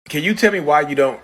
Can you tell me why you don't?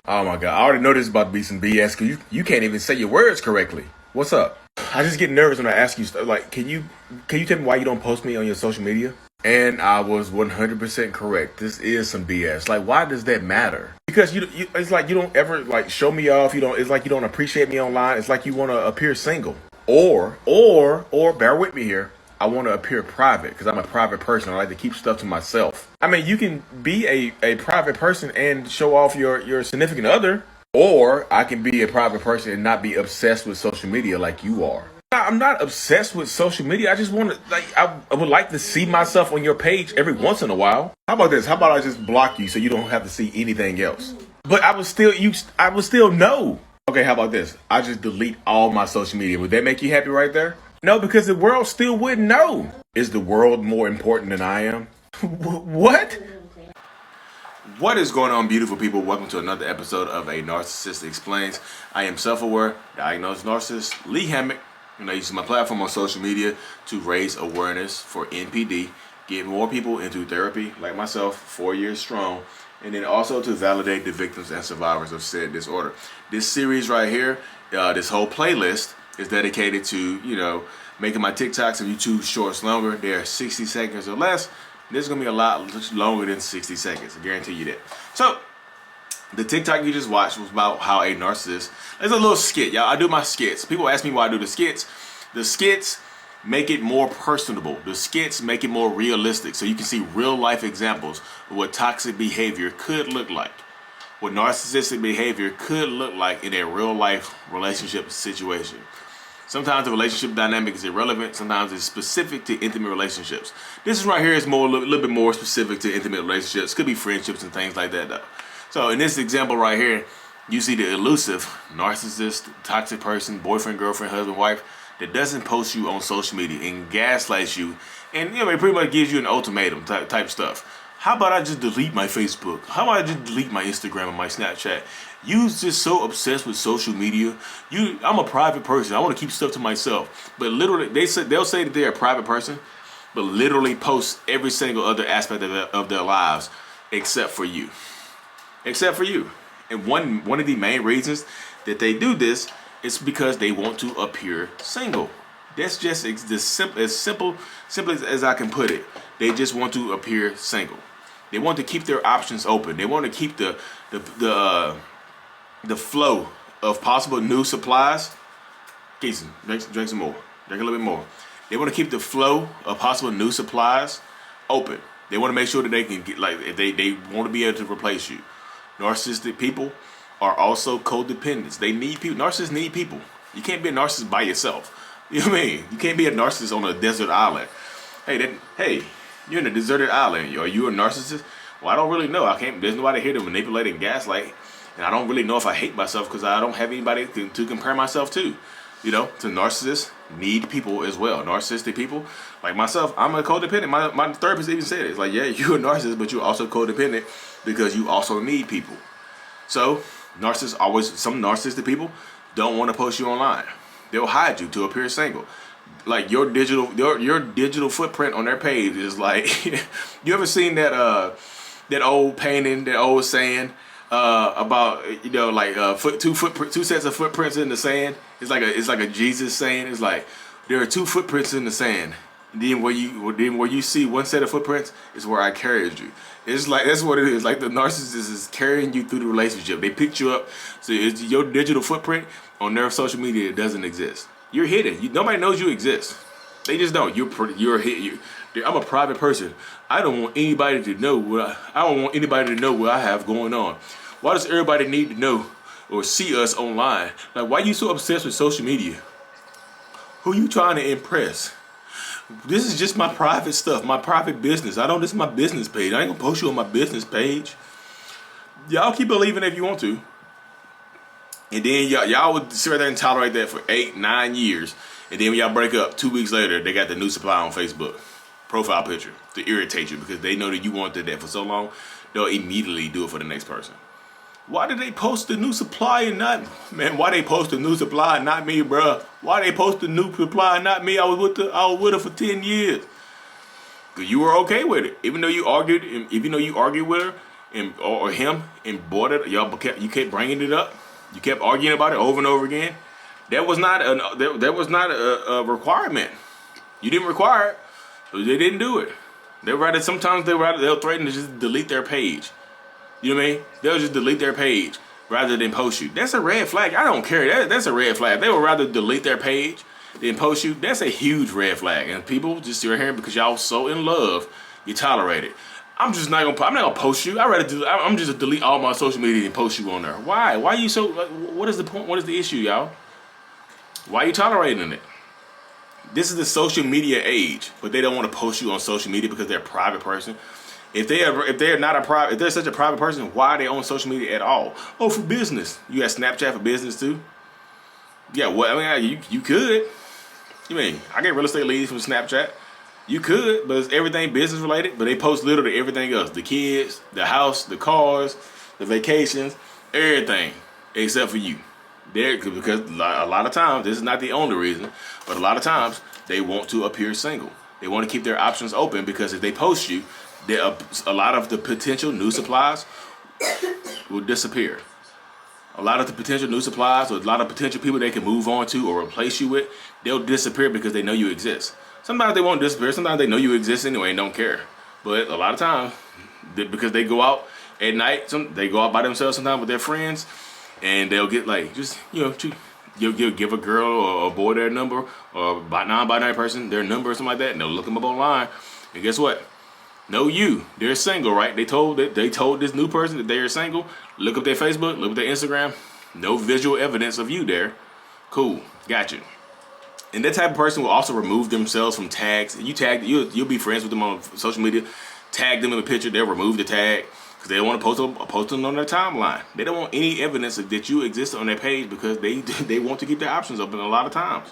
Oh my god, I already know this is about to be some BS because you can't even say your words correctly. What's up? I just get nervous when I ask you stuff. Like, can you tell me why you don't post me on your social media? And I was 100% correct. This is some BS. Like, why does that matter? Because it's like you don't ever like show me off. You don't. It's like you don't appreciate me online. It's like you want to appear single. Or bear with me here. I want to appear private because I'm a private person. I like to keep stuff to myself. I mean, you can be a private person and show off your significant other, or I can be a private person and not be obsessed with social media like you are. I'm not obsessed with social media. I just want to, like, I would like to see myself on your page every once in a while. How about this? How about I just block you so you don't have to see anything else? But I would still know. Okay, how about this? I just delete all my social media. Would that make you happy right there? No, because the world still wouldn't know. Is the world more important than I am? What? What is going on, beautiful people? Welcome to another episode of A Narcissist Explains. I am self-aware, diagnosed narcissist, Lee Hammock, and I use my platform on social media to raise awareness for NPD, get more people into therapy like myself, 4 years strong, and then also to validate the victims and survivors of said disorder. This series right here, this whole playlist is dedicated to, making my TikToks and YouTube shorts longer. They're 60 seconds or less. This is going to be a lot longer than 60 seconds. I guarantee you that. So, the TikTok you just watched was about how a narcissist... There's a little skit. Y'all, I do my skits. People ask me why I do the skits. The skits make it more personable. The skits make it more realistic. So you can see real life examples of what toxic behavior could look like. What narcissistic behavior could look like in a real life relationship situation. Sometimes the relationship dynamic is irrelevant. Sometimes it's specific to intimate relationships. This is right here is more a little bit more specific to intimate relationships. Could be friendships and things like that, though. So in this example right here, you see the elusive narcissist, toxic person, boyfriend, girlfriend, husband, wife that doesn't post you on social media and gaslights you, and it pretty much gives you an ultimatum type stuff. How about I just delete my Facebook? How about I just delete my Instagram and my Snapchat? You just so obsessed with social media. I'm a private person. I want to keep stuff to myself. But literally, they'll say that they're a private person, but literally post every single other aspect of their lives except for you. Except for you. And one of the main reasons that they do this is because they want to appear single. That's just as simple as I can put it. They just want to appear single. They want to keep their options open. They want to keep the flow of possible new supplies. Keeson, drink some more. Drink a little bit more. They want to keep the flow of possible new supplies open. They want to make sure that they can get, like, if they want to be able to replace you. Narcissistic people are also codependents. They need people. Narcissists need people. You can't be a narcissist by yourself. You know what I mean? You can't be a narcissist on a desert island. Hey, you're in a deserted island. Are you a narcissist? Well, I don't really know. There's nobody here to manipulate and gaslight. And I don't really know if I hate myself because I don't have anybody to compare myself to. To narcissists need people as well. Narcissistic people, like myself, I'm a codependent. My therapist even said it. It's like, yeah, you're a narcissist, but you're also codependent because you also need people. So, some narcissistic people don't want to post you online. They'll hide you to appear single. Like your digital footprint on their page is like, you ever seen that old painting, that old saying about two sets of footprints in the sand? It's like a Jesus saying. It's like there are two footprints in the sand. And then where you see one set of footprints is where I carried you. It's like that's what it is. Like the narcissist is carrying you through the relationship. They picked you up, so it's your digital footprint on their social media. It doesn't exist. You're hidden. Nobody knows you exist. They just don't. You're hidden. I'm a private person. I don't want anybody to know what I have going on. Why does everybody need to know or see us online? Like, why are you so obsessed with social media? Who you trying to impress? This is just my private stuff, my private business. This is my business page. I ain't gonna post you on my business page. Y'all keep believing if you want to. And then y'all would sit right there and tolerate that for 8-9 years. And then when y'all break up, 2 weeks later, they got the new supply on Facebook. Profile picture to irritate you because they know that you wanted that for so long, they'll immediately do it for the next person. Why did they post the new supply and not... Man, why they post the new supply and not me, bruh? Why they post the new supply and not me? I was with her for 10 years. Because you were okay with it. Even though you argued with her and or him and bought it. You kept bringing it up. You kept arguing about it over and over again. That was not a requirement. You didn't require it. So they didn't do it. Sometimes they'll threaten to just delete their page. You know what I mean? They'll just delete their page rather than post you. That's a red flag. I don't care. That's a red flag. They would rather delete their page than post you. That's a huge red flag. And people just sit here because y'all so in love, you tolerate it. I'm not gonna post you. I'm just delete all my social media and post you on there. Why? Why are you so? What is the point? What is the issue, y'all? Why are you tolerating it? This is the social media age, but they don't want to post you on social media because they're a private person. If they're such a private person, why are they on social media at all? Oh, for business. You got Snapchat for business too? Yeah, well, I mean, you could. You mean, I get real estate leads from Snapchat. You could, but it's everything business related, but they post literally everything else. The kids, the house, the cars, the vacations, everything except for you. Because a lot of times, this is not the only reason, but a lot of times they want to appear single. They want to keep their options open because if they post you, a lot of the potential new supplies will disappear. A lot of the potential new supplies or a lot of potential people they can move on to or replace you with, they'll disappear because they know you exist. Sometimes they won't disappear. Sometimes they know you exist anyway and don't care. But a lot of times, because they go out at night, they go out by themselves sometimes with their friends, and they'll get you'll give a girl or a boy their number or a non-binary person their number or something like that, and they'll look them up online. And guess what? They're single, right? They told this new person that they are single. Look up their Facebook, look up their Instagram. No visual evidence of you there. Cool, got you. And that type of person will also remove themselves from tags. You'll be friends with them on social media. Tag them in a picture, they'll remove the tag because they don't want to post them on their timeline. They don't want any evidence that you exist on their page because they want to keep their options open a lot of times.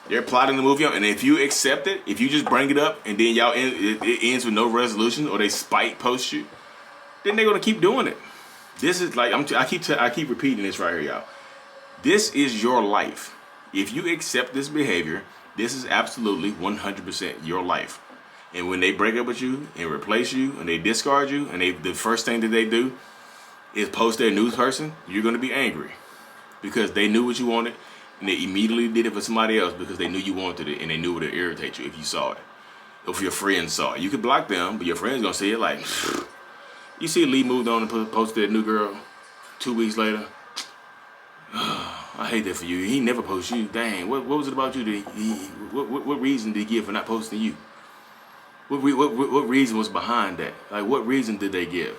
They're plotting to move you, and if you accept it, if you just bring it up and then it ends with no resolution or they spite post you, then they're gonna keep doing it. This is like I keep repeating this right here, y'all. This is your life. If you accept this behavior, this is absolutely 100% your life. And when they break up with you and replace you and they discard you and the first thing that they do is post their news person, you're gonna be angry because they knew what you wanted. And they immediately did it for somebody else because they knew you wanted it and they knew it would irritate you if you saw it. Or if your friends saw it. You could block them, but your friends gonna see it like, you see Lee moved on and posted a new girl 2 weeks later. I hate that for you. He never posts you. Dang, what was it about you that what reason did he give for not posting you? What reason was behind that? Like, what reason did they give?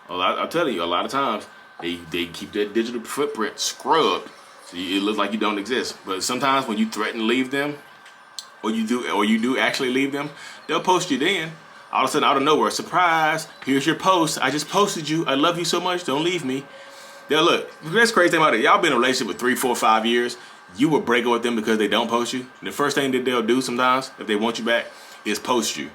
I'll tell you, a lot of times they keep that digital footprint scrubbed. So it looks like you don't exist. But sometimes when you threaten to leave them, or you do actually leave them, they'll post you then. All of a sudden, out of nowhere, surprise, here's your post. I just posted you. I love you so much. Don't leave me. They'll look. That's crazy thing about it. Y'all been in a relationship with 3, 4, 5 years. You will break up with them because they don't post you. And the first thing that they'll do sometimes, if they want you back, is post you.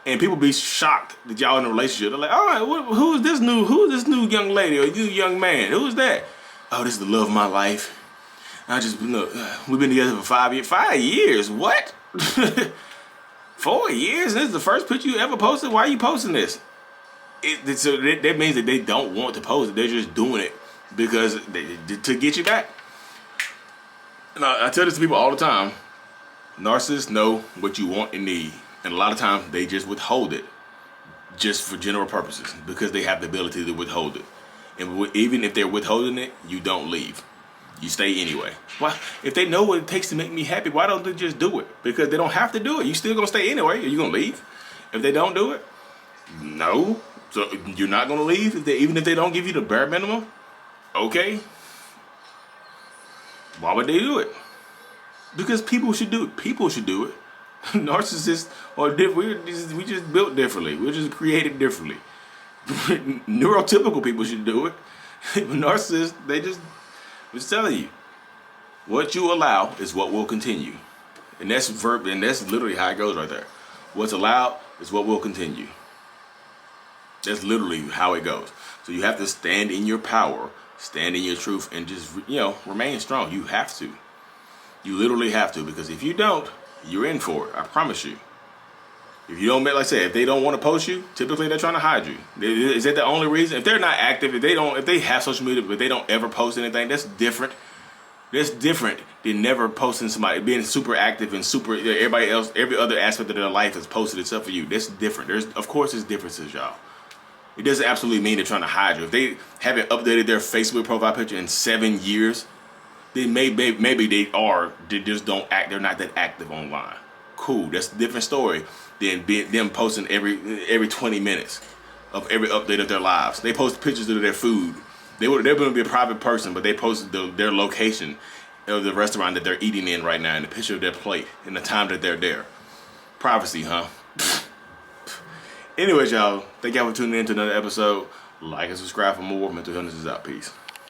And people be shocked that y'all in a relationship. They're like, all right, who is this new young lady or new young man? Who is that? Oh, this is the love of my life. We've been together for 5 years. 5 years? What? 4 years? This is the first picture you ever posted? Why are you posting this? So that means that they don't want to post it. They're just doing it because to get you back. And I tell this to people all the time. Narcissists know what you want and need. And a lot of times they just withhold it just for general purposes because they have the ability to withhold it. And even if they're withholding it, you don't leave. You stay anyway. Why? If they know what it takes to make me happy, why don't they just do it? Because they don't have to do it. You still gonna stay anyway. Are you gonna leave? If they don't do it, no. So you're not gonna leave even if they don't give you the bare minimum. Okay. Why would they do it? Because people should do it. People should do it. Narcissists are different. We just built differently. We're just created differently. Neurotypical people should do it. Narcissists, I'm just telling you, what you allow is what will continue. And that's literally how it goes right there. What's allowed is what will continue. That's literally how it goes. So you have to stand in your power, stand in your truth, and just, remain strong. You have to. You literally have to, because if you don't, you're in for it. I promise you. If you don't, like I said, if they don't want to post you, typically they're trying to hide you. Is that the only reason? If they're not active, if they have social media, but they don't ever post anything, that's different. That's different than never posting somebody, being super active and super, everybody else, every other aspect of their life is posted except for you. That's different. Of course, there's differences, y'all. It doesn't absolutely mean they're trying to hide you. If they haven't updated their Facebook profile picture in 7 years, then maybe they just don't act, they're not that active online. Cool, that's a different story than them posting every 20 minutes of every update of their lives. They post pictures of their food. They're going to be a private person, but they posted their location of the restaurant that they're eating in right now and the picture of their plate and the time that they're there. Privacy, huh? Anyways, y'all, thank y'all for tuning in to another episode. Like and subscribe for more. Mental Illness is out. Peace.